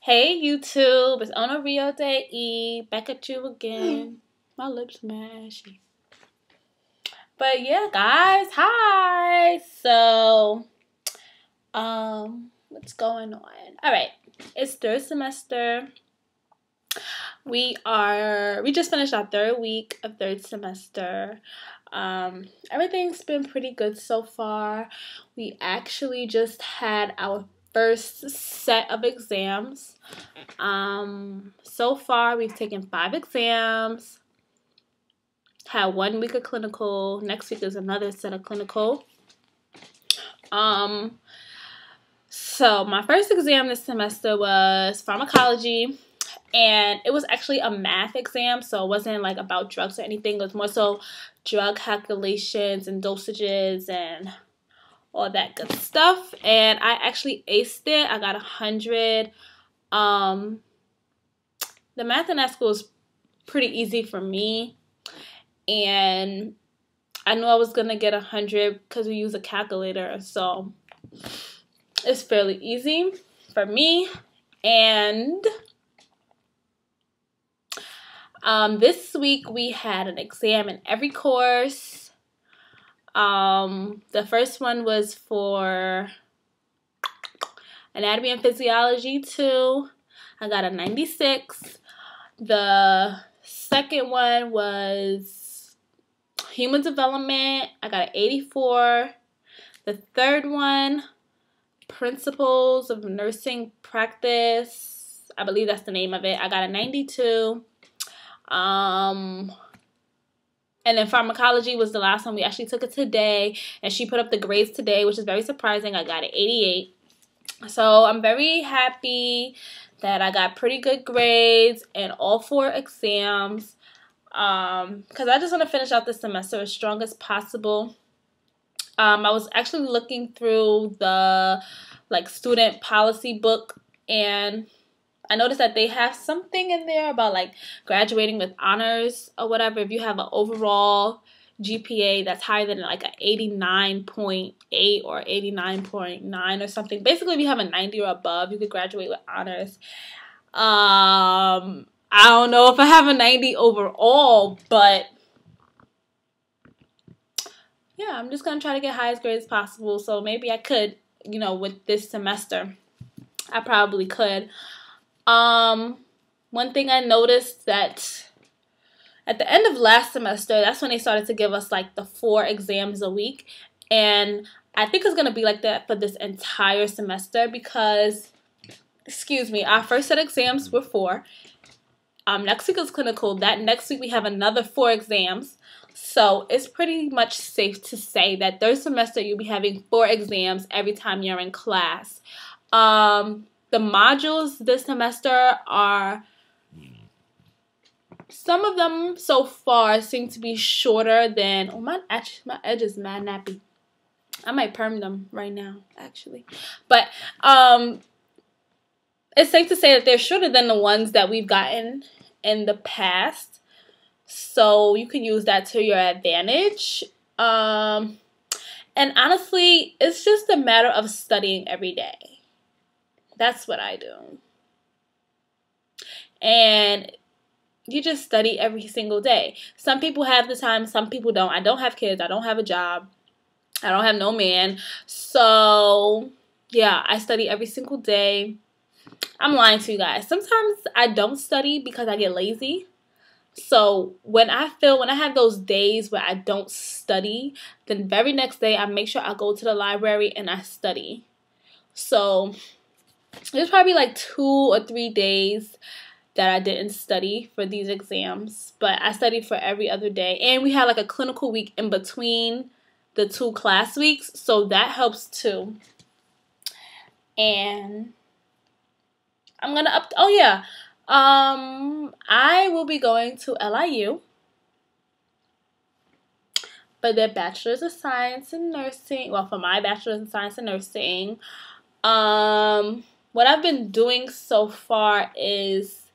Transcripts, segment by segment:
Hey YouTube, it's on a Rio Day E. Back at you again. My lips mashy. But yeah, guys, hi. What's going on? Alright. It's third semester. We just finished our third week of third semester. Everything's been pretty good so far. We actually just had our first set of exams. So far we've taken 5 exams, had 1 week of clinical. Next week is another set of clinical. So my first exam this semester was pharmacology, and it was actually a math exam, so it wasn't like about drugs or anything. It was more so drug calculations and dosages and all that good stuff. And I actually aced it. I got 100. The math in that school is pretty easy for me, and I knew I was gonna get 100 because we use a calculator, so it's fairly easy for me. And this week we had an exam in every course. The first one was for anatomy and physiology 2. I got a 96. The second one was human development. I got an 84. The third one, principles of nursing practice. I believe that's the name of it. I got a 92. And then pharmacology was the last one. We actually took it today, and she put up the grades today, which is very surprising. I got an 88. So I'm very happy that I got pretty good grades in all 4 exams, because I just want to finish out this semester as strong as possible. I was actually looking through the student policy book, and I noticed that they have something in there about graduating with honors or whatever. If you have an overall GPA that's higher than an 89.8 or 89.9 or something. Basically, if you have a 90 or above, you could graduate with honors. I don't know if I have a 90 overall, but yeah, I'm just gonna try to get highest grades possible. So maybe I could, with this semester, I probably could. One thing I noticed that at the end of last semester, that's when they started to give us the 4 exams a week. And I think it's going to be like that for this entire semester because, our first set of exams were 4. Next week is clinical. That next week we have another 4 exams. So it's pretty much safe to say that third semester you'll be having 4 exams every time you're in class. The modules this semester are, some of them so far seem to be shorter than, my edge is mad nappy. I might perm them right now, actually. But it's safe to say that they're shorter than the ones that we've gotten in the past. So you can use that to your advantage. And honestly, it's just a matter of studying every day. That's what I do. And you just study every single day. Some people have the time, some people don't. I don't have kids. I don't have a job. I don't have no man. So, yeah, I study every single day. I'm lying to you guys. Sometimes I don't study because I get lazy. So, when I have those days where I don't study, then very next day I make sure I go to the library and I study. So, there's probably 2 or 3 days that I didn't study for these exams, but I studied for every other day. And we had a clinical week in between the 2 class weeks, so that helps too. And I'm gonna I will be going to LIU for their Bachelor's of Science in Nursing. Well, for my Bachelor's of Science in Nursing. What I've been doing so far is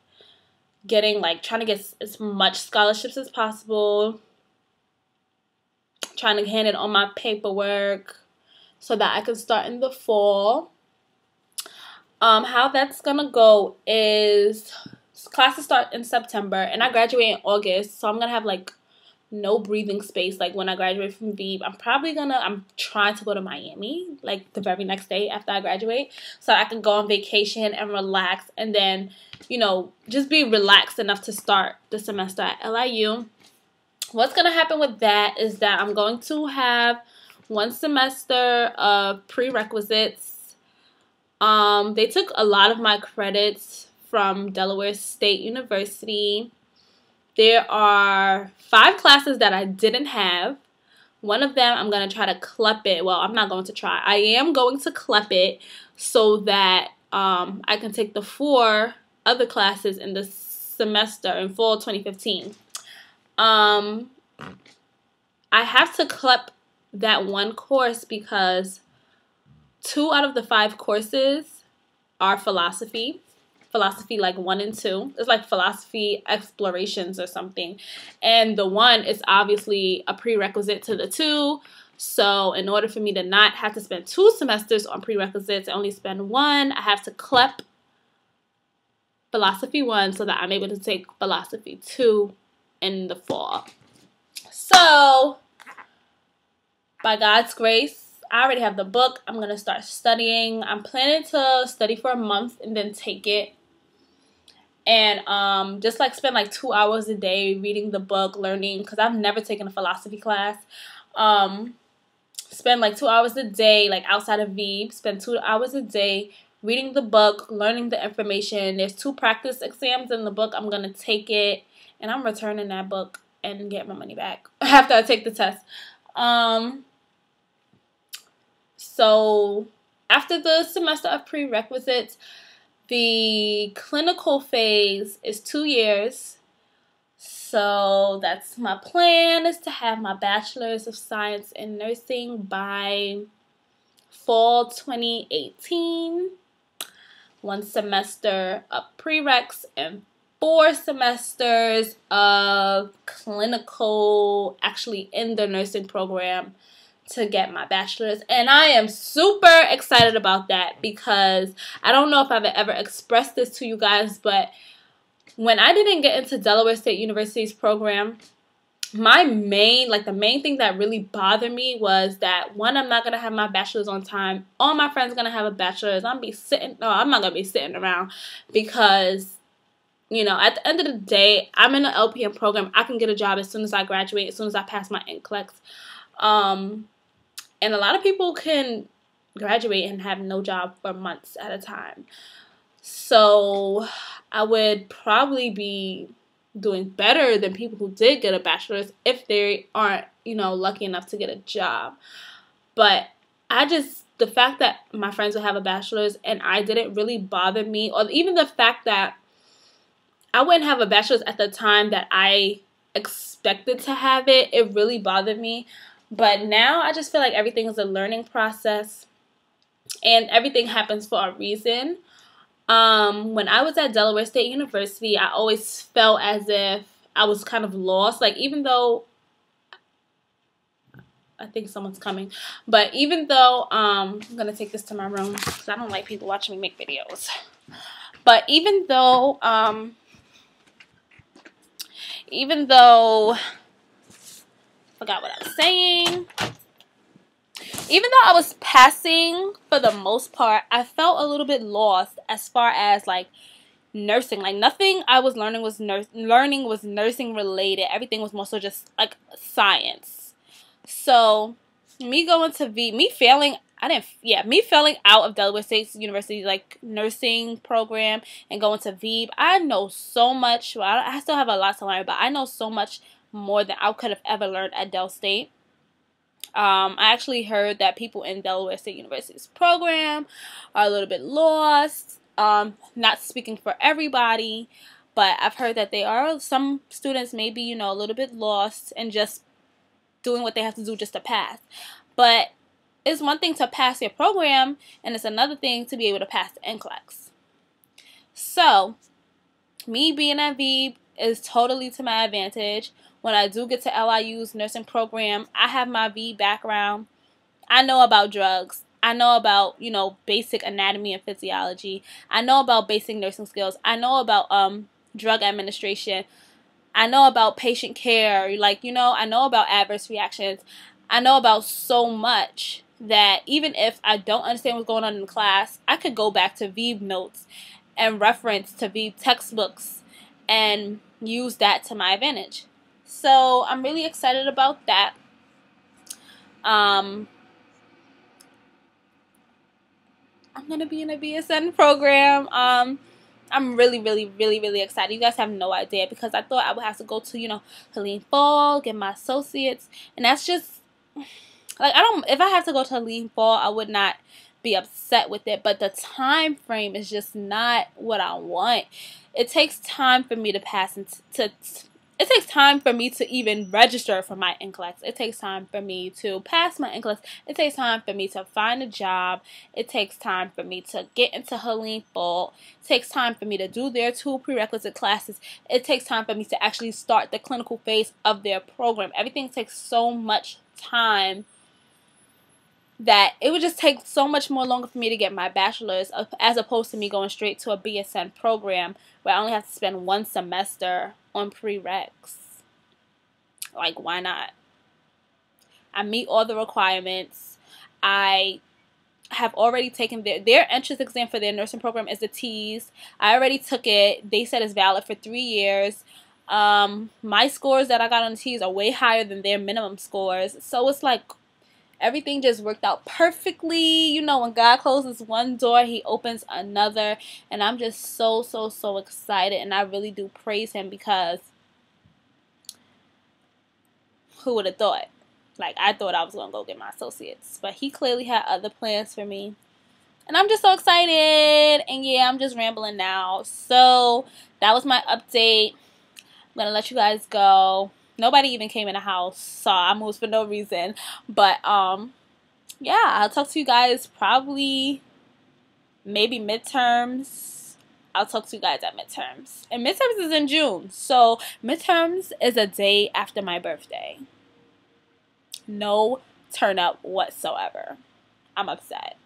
trying to get as much scholarships as possible, trying to hand in all my paperwork so that I can start in the fall. How that's gonna go is classes start in September and I graduate in August, so I'm gonna have like no breathing space. Like when I graduate from VEB, I'm trying to go to Miami like the very next day after I graduate, so I can go on vacation and relax, and then, you know, just be relaxed enough to start the semester at LIU. What's gonna happen with that is that I'm going to have 1 semester of prerequisites. They took a lot of my credits from Delaware State University. There are 5 classes that I didn't have. One of them, I'm going to try to CLEP it. Well, I'm not going to try. I am going to CLEP it so that I can take the 4 other classes in the semester in fall 2015. I have to CLEP that one course because 2 out of the 5 courses are philosophy like 1 and 2. It's like philosophy explorations or something. And the 1 is obviously a prerequisite to the 2. So in order for me to not have to spend 2 semesters on prerequisites and only spend 1, I have to CLEP philosophy 1 so that I'm able to take philosophy 2 in the fall. So by God's grace, I already have the book. I'm going to start studying. I'm planning to study for a month and then take it. And just like spend like 2 hours a day reading the book, learning, because I've never taken a philosophy class. Spend like 2 hours a day, like outside of VEB, spend 2 hours a day reading the book, learning the information. There's 2 practice exams in the book. I'm going to take it, and I'm returning that book and get my money back after I take the test. So after the semester of prerequisites, the clinical phase is 2 years. So that's my plan, is to have my Bachelor's of Science in Nursing by fall 2018. 1 semester of prereqs and 4 semesters of clinical, actually in the nursing program, to get my bachelor's. And I am super excited about that because I don't know if I've ever expressed this to you guys, but when I didn't get into Delaware State University's program, the main thing that really bothered me was that, 1, I'm not going to have my bachelor's on time. All my friends are going to have a bachelor's. I'm not going to be sitting around because, you know, at the end of the day, I'm in an LPN program. I can get a job as soon as I graduate, as soon as I pass my NCLEX. And a lot of people can graduate and have no job for months at a time. So I would probably be doing better than people who did get a bachelor's if they aren't, you know, lucky enough to get a job. But the fact that my friends would have a bachelor's and I didn't really bother me, or even the fact that I wouldn't have a bachelor's at the time that I expected to have it, it really bothered me. But now I just feel like everything is a learning process and everything happens for a reason. When I was at Delaware State University, I always felt as if I was kind of lost. Like, even though, I think someone's coming, but even though, I'm going to take this to my room because I don't like people watching me make videos. But even though, forgot what I was saying. Even though I was passing for the most part, I felt a little bit lost as far as like nursing. Like, nothing I was learning was nursing related. Everything was more so just like science. So me going to me failing out of Delaware State University like nursing program and going to VEB, I know so much. Well, I still have a lot to learn, but I know so much more than I could have ever learned at Del State. I actually heard that people in Delaware State University's program are a little bit lost. Not speaking for everybody, but I've heard that some students may be, you know, a little bit lost and just doing what they have to do just to pass. But it's one thing to pass your program, and it's another thing to be able to pass the NCLEX. So, me being at VEB is totally to my advantage. When I do get to LIU's nursing program, I have my VEB background. I know about drugs. I know about, you know, basic anatomy and physiology. I know about basic nursing skills. I know about drug administration. I know about patient care. Like, you know, I know about adverse reactions. I know about so much that even if I don't understand what's going on in the class, I could go back to VEB notes and reference to VEB textbooks and use that to my advantage. So I'm really excited about that. I'm gonna be in a BSN program. I'm really, really, really, really excited. You guys have no idea, because I thought I would have to go to, you know, Helene Fall, get my associates, and that's just like, if I have to go to Helene Fall, I would not be upset with it, but the time frame is just not what I want. It takes time for me to pass it takes time for me to even register for my NCLEX. It takes time for me to pass my NCLEX. It takes time for me to find a job. It takes time for me to get into Helene Fall. It takes time for me to do their 2 prerequisite classes. It takes time for me to actually start the clinical phase of their program. Everything takes so much time that it would just take so much more longer for me to get my bachelor's, as opposed to me going straight to a BSN program where I only have to spend 1 semester on prereqs. Like, why not? I meet all the requirements. I have already taken their entrance exam for their nursing program is the TEAS. I already took it. They said it's valid for 3 years. My scores that I got on the TEAS are way higher than their minimum scores. So it's like, everything just worked out perfectly. You know, when God closes one door, He opens another. And I'm just so, so, so excited. And I really do praise Him, because who would have thought? Like, I thought I was going to go get my associates. But He clearly had other plans for me. And I'm just so excited. And yeah, I'm just rambling now. So, that was my update. I'm going to let you guys go. Nobody even came in the house, so I moved for no reason. But, yeah, I'll talk to you guys probably maybe midterms. I'll talk to you guys at midterms. And midterms is in June. So, midterms is a day after my birthday. No turn up whatsoever. I'm upset.